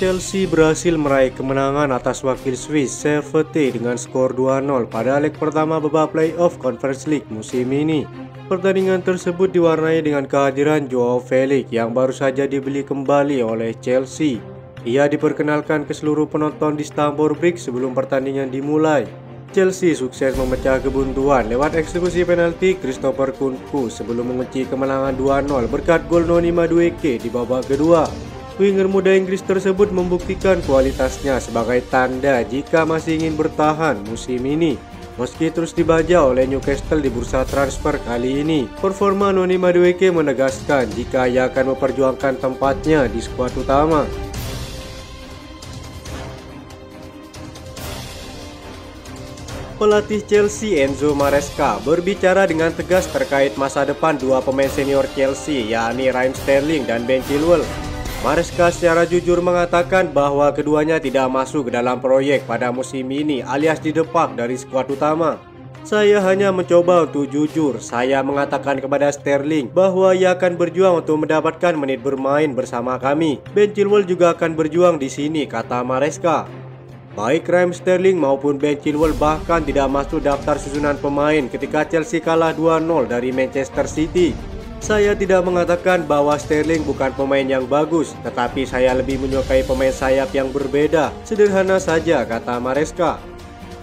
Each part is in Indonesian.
Chelsea berhasil meraih kemenangan atas wakil Swiss CVT dengan skor 2-0 pada leg pertama babak playoff Conference League musim ini. Pertandingan tersebut diwarnai dengan kehadiran Joao Felix yang baru saja dibeli kembali oleh Chelsea. Ia diperkenalkan ke seluruh penonton di Stamford Bridge sebelum pertandingan dimulai. Chelsea sukses memecah kebuntuan lewat eksekusi penalti Christopher Nkunku sebelum mengunci kemenangan 2-0 berkat gol Noni Madueke di babak kedua. Winger muda Inggris tersebut membuktikan kualitasnya sebagai tanda jika masih ingin bertahan musim ini. Meski terus dibaja oleh Newcastle di bursa transfer kali ini, performa Noni Madueke menegaskan jika ia akan memperjuangkan tempatnya di skuad utama. Pelatih Chelsea Enzo Maresca berbicara dengan tegas terkait masa depan dua pemain senior Chelsea, yakni Raheem Sterling dan Ben Chilwell. Maresca secara jujur mengatakan bahwa keduanya tidak masuk ke dalam proyek pada musim ini alias didepak dari skuad utama. Saya hanya mencoba untuk jujur. Saya mengatakan kepada Sterling bahwa ia akan berjuang untuk mendapatkan menit bermain bersama kami. Ben Chilwell juga akan berjuang di sini, kata Maresca. Baik Raheem Sterling maupun Ben Chilwell bahkan tidak masuk daftar susunan pemain ketika Chelsea kalah 2-0 dari Manchester City. Saya tidak mengatakan bahwa Sterling bukan pemain yang bagus, tetapi saya lebih menyukai pemain sayap yang berbeda. Sederhana saja, kata Maresca.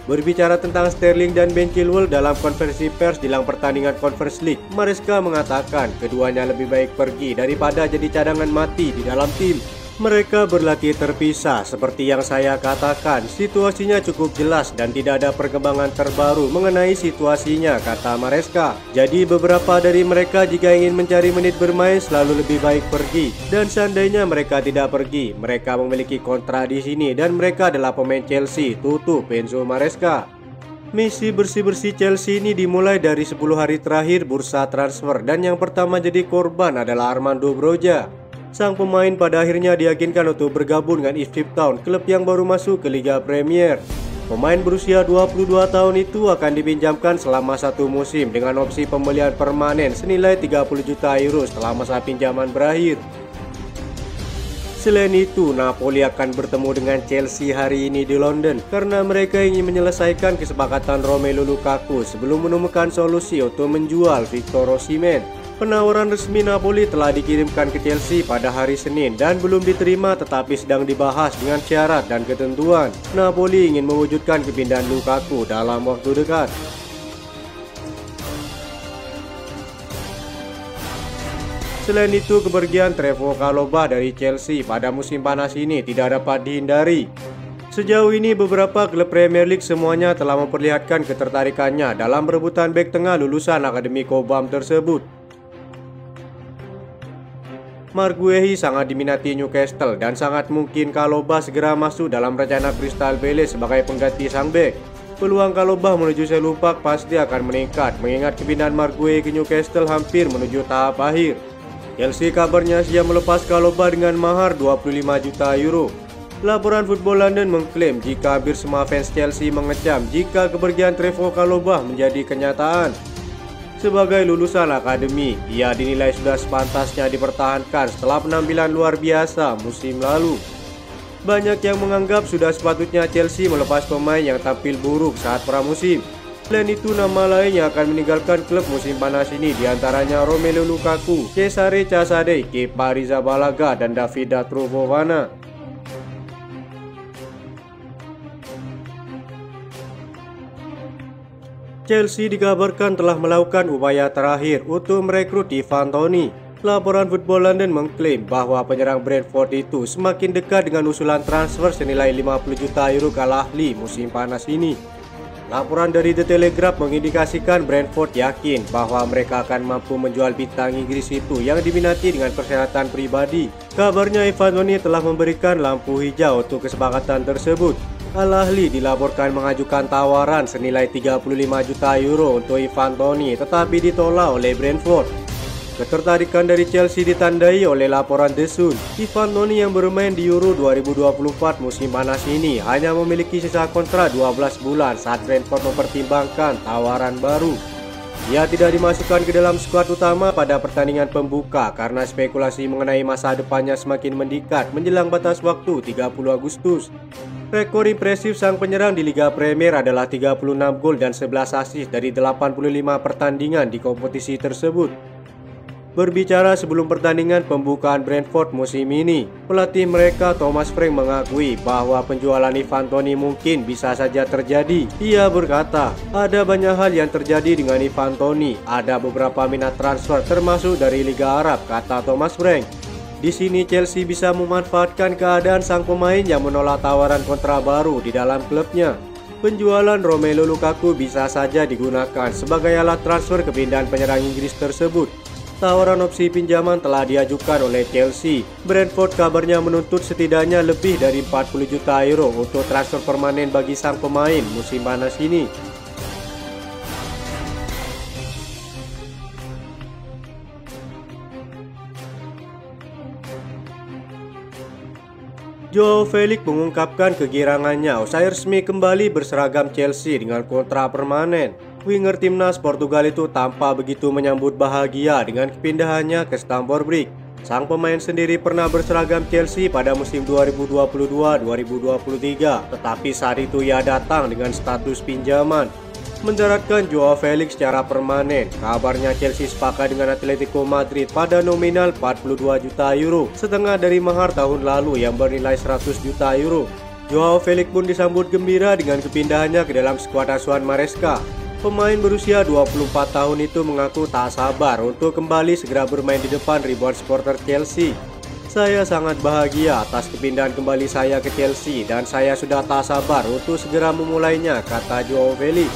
Berbicara tentang Sterling dan Ben Chilwell dalam konferensi pers jelang pertandingan Conference League, Maresca mengatakan keduanya lebih baik pergi daripada jadi cadangan mati di dalam tim. Mereka berlatih terpisah. Seperti yang saya katakan, situasinya cukup jelas dan tidak ada perkembangan terbaru mengenai situasinya, kata Maresca. Jadi beberapa dari mereka jika ingin mencari menit bermain selalu lebih baik pergi. Dan seandainya mereka tidak pergi, mereka memiliki kontrak di sini dan mereka adalah pemain Chelsea, tutup Enzo Maresca. Misi bersih-bersih Chelsea ini dimulai dari 10 hari terakhir bursa transfer dan yang pertama jadi korban adalah Armando Broja. Sang pemain pada akhirnya diyakinkan untuk bergabung dengan Ipswich Town, klub yang baru masuk ke Liga Premier. Pemain berusia 22 tahun itu akan dipinjamkan selama satu musim dengan opsi pembelian permanen senilai 30 juta euro setelah masa pinjaman berakhir. Selain itu, Napoli akan bertemu dengan Chelsea hari ini di London karena mereka ingin menyelesaikan kesepakatan Romelu Lukaku sebelum menemukan solusi untuk menjual Victor Osimhen. Penawaran resmi Napoli telah dikirimkan ke Chelsea pada hari Senin dan belum diterima tetapi sedang dibahas dengan syarat dan ketentuan. Napoli ingin mewujudkan kepindahan Lukaku dalam waktu dekat. Selain itu, kepergian Trevoh Chalobah dari Chelsea pada musim panas ini tidak dapat dihindari. Sejauh ini beberapa klub Premier League semuanya telah memperlihatkan ketertarikannya dalam rebutan bek tengah lulusan Akademi Cobham tersebut. Marc Guehi sangat diminati Newcastle dan sangat mungkin Chalobah segera masuk dalam rencana Crystal Palace sebagai pengganti sang bek. Peluang Chalobah menuju Selumpak pasti akan meningkat mengingat kepindahan Marc Guehi ke Newcastle hampir menuju tahap akhir. Chelsea kabarnya siap melepas Chalobah dengan mahar 25 juta euro. Laporan Football London mengklaim jika hampir semua fans Chelsea mengecam jika kepergian Trevoh Chalobah menjadi kenyataan. Sebagai lulusan akademi, ia dinilai sudah sepantasnya dipertahankan setelah penampilan luar biasa musim lalu. Banyak yang menganggap sudah sepatutnya Chelsea melepas pemain yang tampil buruk saat pramusim. Selain itu, nama lain yang akan meninggalkan klub musim panas ini diantaranya Romelu Lukaku, Cesare Casade, Kepa Arrizabalaga, dan Davide Fofana. Chelsea dikabarkan telah melakukan upaya terakhir untuk merekrut Ivan Toney. Laporan Football London mengklaim bahwa penyerang Brentford itu semakin dekat dengan usulan transfer senilai 50 juta euro ke Al-Ahly musim panas ini. Laporan dari The Telegraph mengindikasikan Brentford yakin bahwa mereka akan mampu menjual bintang Inggris itu yang diminati dengan persyaratan pribadi. Kabarnya Ivan Toney telah memberikan lampu hijau untuk kesepakatan tersebut. Al-Ahly dilaporkan mengajukan tawaran senilai 35 juta euro untuk Ivan Toney tetapi ditolak oleh Brentford. Ketertarikan dari Chelsea ditandai oleh laporan The Sun. Ivan Toney yang bermain di Euro 2024 musim panas ini hanya memiliki sisa kontrak 12 bulan saat Brentford mempertimbangkan tawaran baru. Ia tidak dimasukkan ke dalam skuad utama pada pertandingan pembuka karena spekulasi mengenai masa depannya semakin mendekat menjelang batas waktu 30 Agustus. Rekor impresif sang penyerang di Liga Premier adalah 36 gol dan 11 assist dari 85 pertandingan di kompetisi tersebut. Berbicara sebelum pertandingan pembukaan Brentford musim ini, pelatih mereka Thomas Frank mengakui bahwa penjualan Ivan Toney mungkin bisa saja terjadi. Ia berkata, ada banyak hal yang terjadi dengan Ivan Toney, ada beberapa minat transfer termasuk dari Liga Arab, kata Thomas Frank. Di sini Chelsea bisa memanfaatkan keadaan sang pemain yang menolak tawaran kontrak baru di dalam klubnya. Penjualan Romelu Lukaku bisa saja digunakan sebagai alat transfer kepindahan penyerang Inggris tersebut. Tawaran opsi pinjaman telah diajukan oleh Chelsea. Brentford kabarnya menuntut setidaknya lebih dari 40 juta euro untuk transfer permanen bagi sang pemain musim panas ini. Joao Felix mengungkapkan kegirangannya usai resmi kembali berseragam Chelsea dengan kontrak permanen. Winger timnas Portugal itu tampak begitu menyambut bahagia dengan kepindahannya ke Stamford Bridge. Sang pemain sendiri pernah berseragam Chelsea pada musim 2022-2023, tetapi saat itu ia datang dengan status pinjaman. Mendaratkan Joao Felix secara permanen, kabarnya Chelsea sepakat dengan Atletico Madrid pada nominal 42 juta euro, setengah dari mahar tahun lalu yang bernilai 100 juta euro. Joao Felix pun disambut gembira dengan kepindahannya ke dalam skuad asuhan Maresca. Pemain berusia 24 tahun itu mengaku tak sabar untuk kembali segera bermain di depan ribuan supporter Chelsea. Saya sangat bahagia atas kepindahan kembali saya ke Chelsea dan saya sudah tak sabar untuk segera memulainya, kata Joao Felix.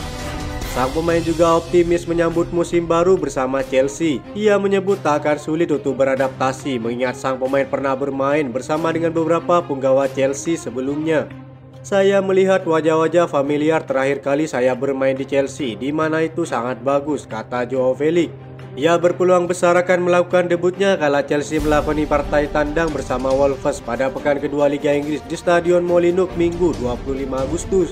Sang pemain juga optimis menyambut musim baru bersama Chelsea. Ia menyebut tak akan sulit untuk beradaptasi mengingat sang pemain pernah bermain bersama dengan beberapa penggawa Chelsea sebelumnya. Saya melihat wajah-wajah familiar terakhir kali saya bermain di Chelsea, di mana itu sangat bagus, kata Joao Felix. Ia berpeluang besar akan melakukan debutnya kala Chelsea melakoni partai tandang bersama Wolves pada pekan kedua Liga Inggris di Stadion Molineux Minggu 25 Agustus.